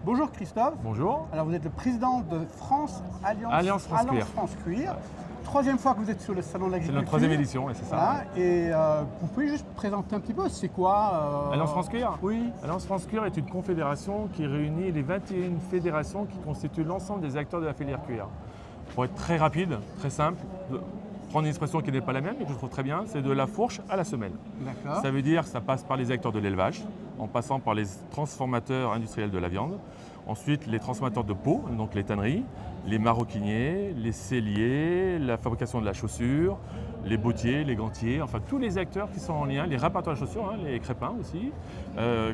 Bonjour Christophe. Bonjour. Alors vous êtes le président de Alliance France Cuir. France Cuir. Troisième fois que vous êtes sur le salon de C'est l'agriculture. notre troisième édition, et c'est ça. Voilà. Et vous pouvez juste présenter un petit peu, c'est quoi Alliance France Cuir. Oui. Alliance France Cuir est une confédération qui réunit les 21 fédérations qui constituent l'ensemble des acteurs de la filière cuir. Pour être très rapide, très simple, prendre une expression qui n'est pas la même et que je trouve très bien, c'est de la fourche à la semelle. D'accord. Ça veut dire que ça passe par les acteurs de l'élevage, en passant par les transformateurs industriels de la viande, ensuite les transformateurs de peau, donc les tanneries, les maroquiniers, les selliers, la fabrication de la chaussure, les bottiers, les gantiers, enfin tous les acteurs qui sont en lien, les réparateurs de chaussures, les crépins aussi,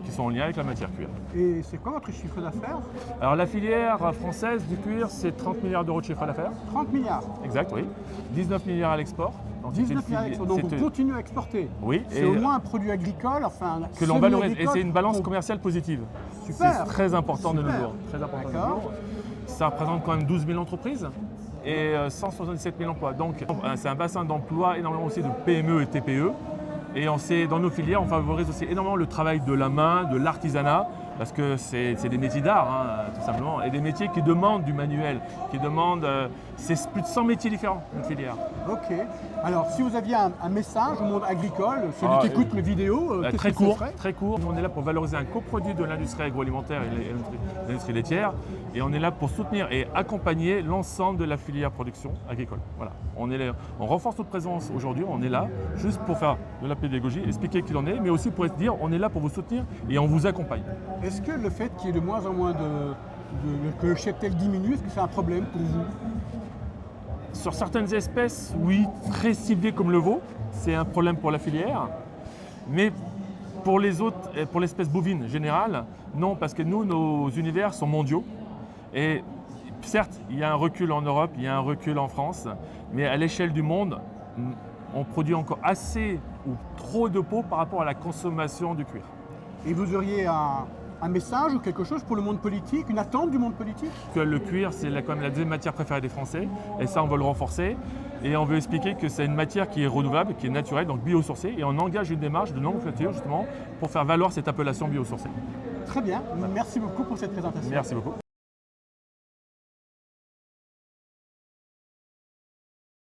qui sont en lien avec la matière cuir. Et c'est quoi votre chiffre d'affaires? Alors la filière française du cuir, c'est 30 milliards d'euros de chiffre d'affaires. 30 milliards. Exact, oui. 19 milliards à l'export. Donc, 19 milliards d'export. Donc vous continuez à exporter. Oui. C'est au moins un produit agricole, enfin que l'on valorise. Et semi-agricole c'est une balance pour- commerciale positive. Super. C'est très important de nos Super. jours. Très important de nos D'accord. jours. Ça représente quand même 12 000 entreprises et 177 000 emplois. Donc c'est un bassin d'emploi énormément aussi de PME et TPE. Et dans nos filières, on favorise aussi énormément le travail de la main, de l'artisanat, parce que c'est des métiers d'art, tout simplement, et des métiers qui demandent du manuel, qui demandent... c'est plus de 100 métiers différents, une filière. Ok. Alors si vous aviez un message au monde agricole, celui Ah, qui écoute mes vidéos, qu'est-ce Très que ce court, serait? très court. On est là pour valoriser un coproduit de l'industrie agroalimentaire et l'industrie laitière. Et on est là pour soutenir et accompagner l'ensemble de la filière production agricole. Voilà. On renforce notre présence aujourd'hui, on est là juste pour faire de la pédagogie, expliquer qui l'on est, mais aussi pour dire on est là pour vous soutenir et on vous accompagne. Est-ce que le fait qu'il y ait de moins en moins que le cheptel diminue, est-ce que c'est un problème pour vous? Sur certaines espèces, oui, très ciblées comme le veau, c'est un problème pour la filière. Mais pour les autres, pour l'espèce bovine générale, non, parce que nous, nos univers sont mondiaux. Et certes, il y a un recul en Europe, il y a un recul en France, mais à l'échelle du monde, on produit encore assez ou trop de peau par rapport à la consommation du cuir. Et vous auriez un message ou quelque chose pour le monde politique, une attente du monde politique? Que le cuir, c'est quand même la deuxième matière préférée des Français, et ça, on veut le renforcer. Et on veut expliquer que c'est une matière qui est renouvelable, qui est naturelle, donc biosourcée, et on engage une démarche de nomenclature justement pour faire valoir cette appellation biosourcée. Très bien, merci beaucoup pour cette présentation. Merci beaucoup.